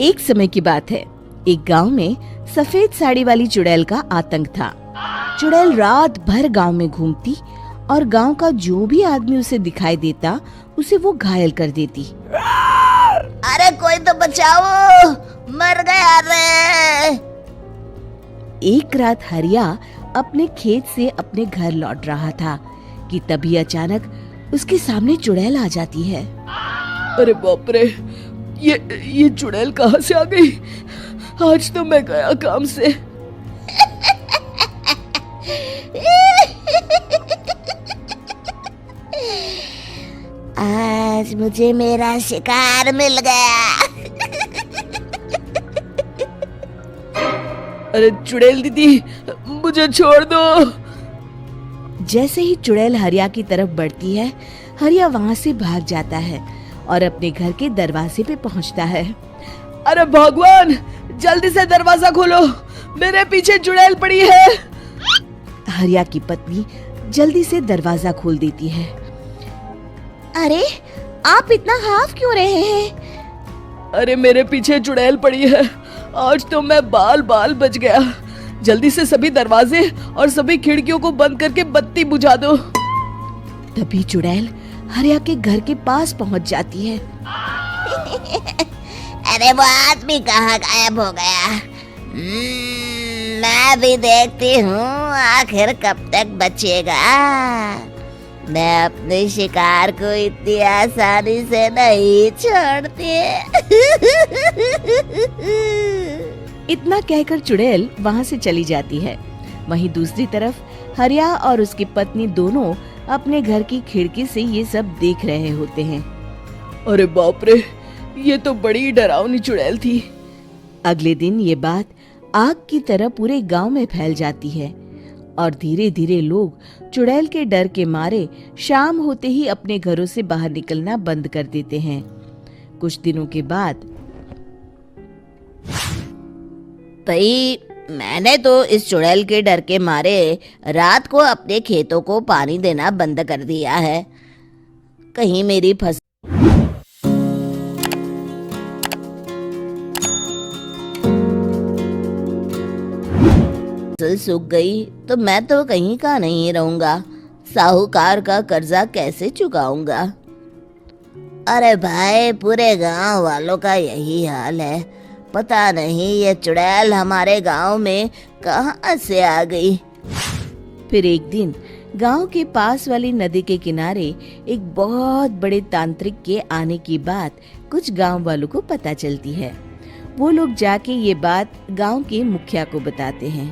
एक समय की बात है। एक गांव में सफेद साड़ी वाली चुड़ैल का आतंक था। चुड़ैल रात भर गांव में घूमती और गांव का जो भी आदमी उसे दिखाई देता उसे वो घायल कर देती। अरे कोई तो बचाओ, मर गया रे। एक रात हरिया अपने खेत से अपने घर लौट रहा था कि तभी अचानक उसके सामने चुड़ैल आ जाती है। अरे बाप रे, ये चुड़ैल कहाँ से आ गई? आज तो मैं गया काम से। आज मुझे मेरा शिकार मिल गया। अरे चुड़ैल दीदी, मुझे छोड़ दो। जैसे ही चुड़ैल हरिया की तरफ बढ़ती है, हरिया वहाँ से भाग जाता है और अपने घर के दरवाजे पे पहुँचता है। अरे भगवान, जल्दी से दरवाजा खोलो, मेरे पीछे चुड़ैल पड़ी है। हरिया की पत्नी जल्दी से दरवाजा खोल देती है। अरे आप इतना हाफ क्यों रहे हैं? अरे मेरे पीछे चुड़ैल पड़ी है, आज तो मैं बाल बाल बच गया। जल्दी से सभी दरवाजे और सभी खिड़कियों को बंद करके बत्ती बुझा दो। तभी चुड़ैल हरिया के घर के पास पहुंच जाती है। अरे वो आदमी कहाँ गायब हो गया? मैं भी देखती हूँ आखिर कब तक बचेगा। मैं अपने शिकार को इतनी आसानी से नहीं छोड़ती। इतना कहकर चुड़ैल वहाँ से चली जाती है। वहीं दूसरी तरफ हरिया और उसकी पत्नी दोनों अपने घर की खिड़की से ये सब देख रहे होते हैं। अरे बाप रे, ये तो बड़ी डरावनी चुड़ैल थी। अगले दिन ये बात आग की तरह पूरे गांव में फैल जाती है और धीरे धीरे लोग चुड़ैल के डर के मारे शाम होते ही अपने घरों से बाहर निकलना बंद कर देते हैं। कुछ दिनों के बाद भाई, मैंने तो इस चुड़ैल के डर के मारे रात को अपने खेतों को पानी देना बंद कर दिया है। कहीं मेरी फसल सूख गई तो मैं तो कहीं का नहीं रहूंगा। साहूकार का कर्जा कैसे चुकाऊंगा? अरे भाई, पूरे गांव वालों का यही हाल है। पता नहीं ये चुड़ैल हमारे गांव में कहां से आ गई। फिर एक दिन गांव के पास वाली नदी के किनारे एक बहुत बड़े तांत्रिक के आने की बात कुछ गांव वालों को पता चलती है। वो लोग जाके ये बात गांव के मुखिया को बताते हैं।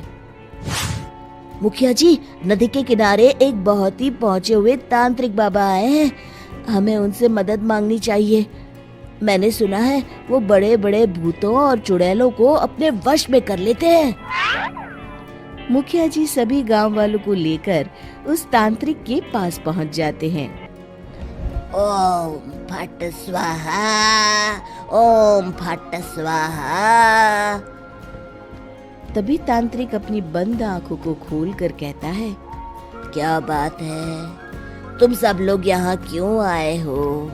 मुखिया जी, नदी के किनारे एक बहुत ही पहुंचे हुए तांत्रिक बाबा आए हैं। हमें उनसे मदद मांगनी चाहिए। मैंने सुना है वो बड़े बड़े भूतों और चुड़ैलों को अपने वश में कर लेते हैं। मुखिया जी सभी गांव वालों को लेकर उस तांत्रिक के पास पहुंच जाते हैं। ओम फट स्वाहा, ओम फट स्वाहा। तभी तांत्रिक अपनी बंद आंखों को खोलकर कहता है, क्या बात है? तुम सब लोग यहाँ क्यों आए हो?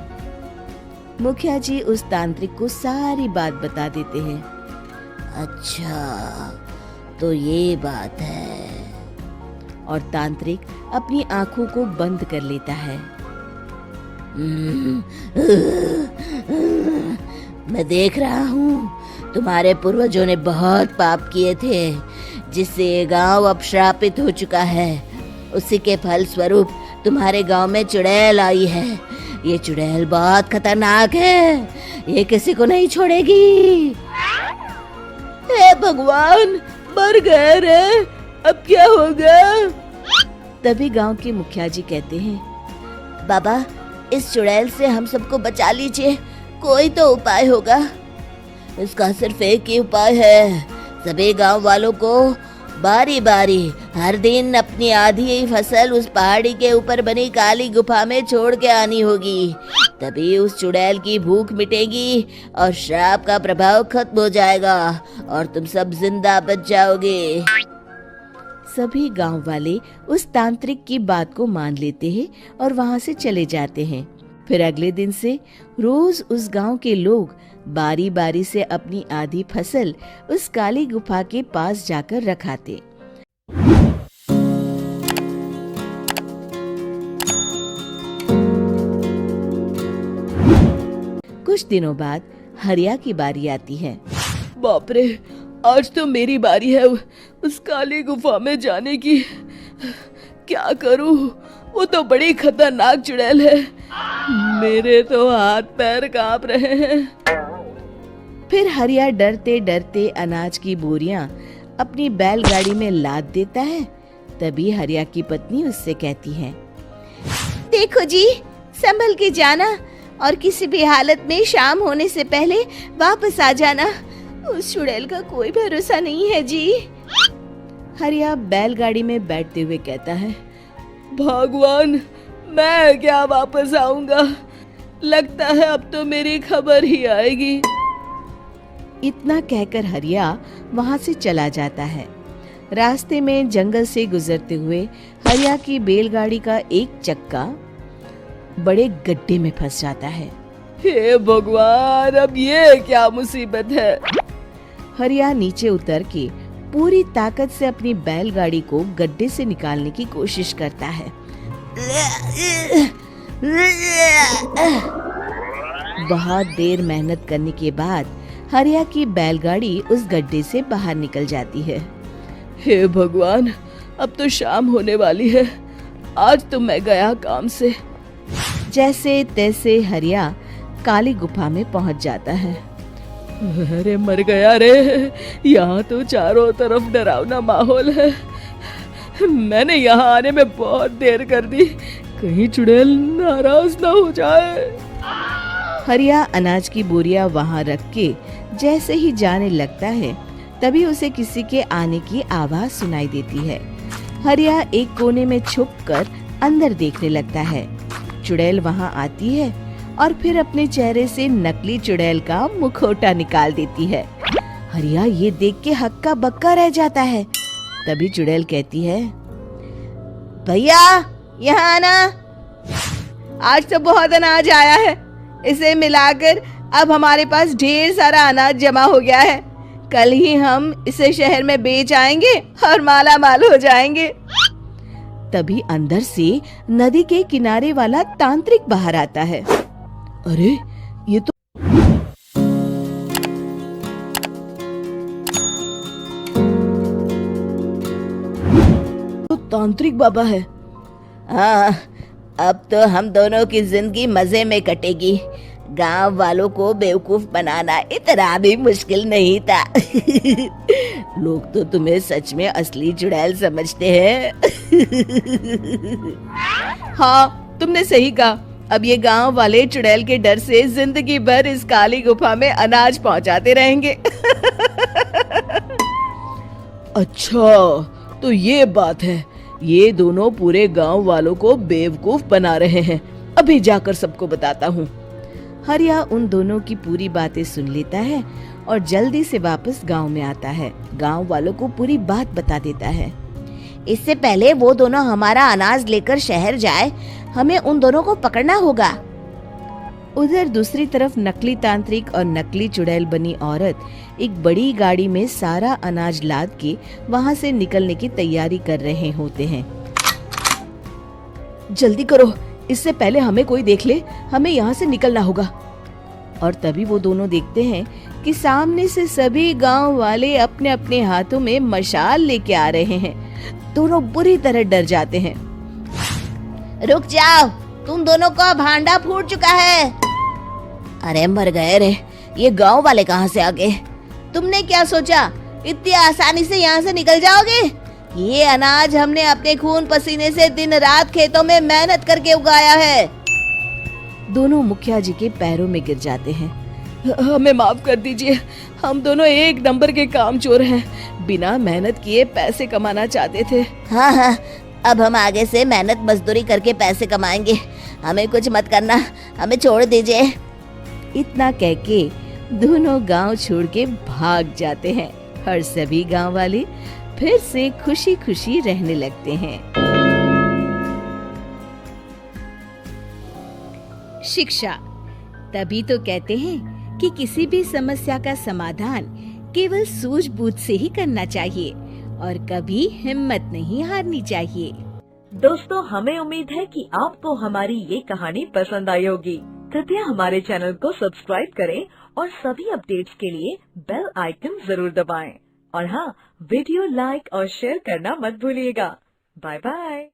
मुखिया जी उस तांत्रिक को सारी बात बता देते हैं। अच्छा, तो ये बात है। और तांत्रिक अपनी आंखों को बंद कर लेता है। मैं देख रहा हूँ तुम्हारे पूर्वजों ने बहुत पाप किए थे, जिससे ये गांव अब श्रापित हो चुका है। उसी के फल स्वरूप तुम्हारे गांव में चुड़ैल आई है। ये चुड़ैल बहुत खतरनाक है, ये किसी को नहीं छोड़ेगी। हे भगवान, मर गए रे, अब क्या होगा? तभी गांव के मुखिया जी कहते हैं, बाबा, इस चुड़ैल से हम सबको बचा लीजिए। कोई तो उपाय होगा। इसका सिर्फ एक ही उपाय है। सभी गांव वालों को बारी बारी हर दिन अपनी आधी फसल उस पहाड़ी के ऊपर बनी काली गुफा में छोड़ के आनी होगी। तभी उस चुड़ैल की भूख मिटेगी और श्राप का प्रभाव खत्म हो जाएगा और तुम सब जिंदा बच जाओगे। सभी गांव वाले उस तांत्रिक की बात को मान लेते हैं और वहां से चले जाते हैं। फिर अगले दिन से रोज उस गांव के लोग बारी बारी से अपनी आधी फसल उस काली गुफा के पास जाकर रखाते। कुछ दिनों बाद हरिया की बारी आती है। बाप रे, आज तो मेरी बारी है उस काली गुफा में जाने की। क्या करूं, वो तो बड़ी खतरनाक चुड़ैल है। मेरे तो हाथ पैर कांप रहे हैं। फिर हरिया डरते डरते अनाज की बोरियां अपनी बैलगाड़ी में लाद देता है। तभी हरिया की पत्नी उससे कहती है, देखो जी, संभल के जाना और किसी भी हालत में शाम होने से पहले वापस आ जाना। उस चुड़ैल का कोई भरोसा नहीं है जी। हरिया बैलगाड़ी में बैठते हुए कहता है, भगवान, मैं क्या वापस आऊंगा। लगता है अब तो मेरी खबर ही आएगी। इतना कहकर हरिया वहां से चला जाता है। रास्ते में जंगल से गुजरते हुए हरिया की बैलगाड़ी का एक चक्का बड़े गड्ढे में फंस जाता है। हे भगवान, अब ये क्या मुसीबत है। हरिया नीचे उतर के पूरी ताकत से अपनी बैलगाड़ी को गड्ढे से निकालने की कोशिश करता है। बहुत देर मेहनत करने के बाद हरिया की बैलगाड़ी उस गड्ढे से बाहर निकल जाती है। हे भगवान, अब तो शाम होने वाली है। आज तो मैं गया काम से। जैसे तैसे हरिया काली गुफा में पहुंच जाता है। अरे मर गया रे, यहाँ तो चारों तरफ डरावना माहौल है। मैंने यहाँ आने में बहुत देर कर दी, कहीं चुड़ैल नाराज ना हो जाए। हरिया अनाज की बोरिया वहाँ रख के जैसे ही जाने लगता है, तभी उसे किसी के आने की आवाज सुनाई देती है। हरिया एक कोने में छुपकर अंदर देखने लगता है। चुड़ैल वहाँ आती है और फिर अपने चेहरे से नकली चुड़ैल का मुखौटा निकाल देती है। हरिया ये देख के हक्का बक्का रह जाता है। तभी चुड़ैल कहती है, भैया यहाँ आना। आज तो बहुत अनाज आया है, इसे मिलाकर अब हमारे पास ढेर सारा अनाज जमा हो गया है। कल ही हम इसे शहर में बेच आएंगे और माला माल हो जाएंगे। तभी अंदर से नदी के किनारे वाला तांत्रिक बाहर आता है। अरे ये तो तांत्रिक बाबा है। हाँ, अब तो हम दोनों की जिंदगी मजे में कटेगी। गांव वालों को बेवकूफ बनाना इतना भी मुश्किल नहीं था। लोग तो तुम्हें सच में असली चुड़ैल समझते हैं। हाँ, तुमने सही कहा। अब ये गांव वाले चुड़ैल के डर से जिंदगी भर इस काली गुफा में अनाज पहुंचाते रहेंगे। अच्छा, तो ये बात है। ये दोनों पूरे गांव वालों को बेवकूफ बना रहे हैं। अभी जाकर सबको बताता हूँ। हरिया उन दोनों की पूरी बातें सुन लेता है और जल्दी से वापस गांव में आता है। गांव वालों को पूरी बात बता देता है। इससे पहले वो दोनों हमारा अनाज लेकर शहर जाए, हमें उन दोनों को पकड़ना होगा। उधर दूसरी तरफ नकली तांत्रिक और नकली चुड़ैल बनी औरत एक बड़ी गाड़ी में सारा अनाज लाद के वहां से निकलने की तैयारी कर रहे होते हैं। जल्दी करो, इससे पहले हमें कोई देख ले। हमें यहाँ से निकलना होगा। और तभी वो दोनों देखते हैं कि सामने से सभी गांव वाले अपने अपने हाथों में मशाल लेके आ रहे हैं। दोनों बुरी तरह डर जाते हैं। रुक जाओ, तुम दोनों का भांडा फूट चुका है। अरे मर गए रे, ये गांव वाले कहाँ से आ गए? तुमने क्या सोचा इतनी आसानी से यहाँ से निकल जाओगे? ये अनाज हमने अपने खून पसीने से दिन रात खेतों में मेहनत करके उगाया है। दोनों मुखिया जी के पैरों में गिर जाते हैं। हमें माफ कर दीजिए, हम दोनों एक नंबर के कामचोर हैं। बिना मेहनत किए पैसे कमाना चाहते थे। हाँ, अब हम आगे से मेहनत मजदूरी करके पैसे कमाएंगे। हमें कुछ मत करना, हमें छोड़ दीजिए। इतना कह के दोनों गांव छोड़ के भाग जाते हैं और सभी गांव वाले फिर से खुशी खुशी रहने लगते हैं। शिक्षा। तभी तो कहते हैं कि किसी भी समस्या का समाधान केवल सूझबूझ से ही करना चाहिए और कभी हिम्मत नहीं हारनी चाहिए। दोस्तों, हमें उम्मीद है कि आपको हमारी ये कहानी पसंद आई होगी। कृपया हमारे चैनल को सब्सक्राइब करें और सभी अपडेट्स के लिए बेल आइकन जरूर दबाएं। और हाँ, वीडियो लाइक और शेयर करना मत भूलिएगा। Bye bye.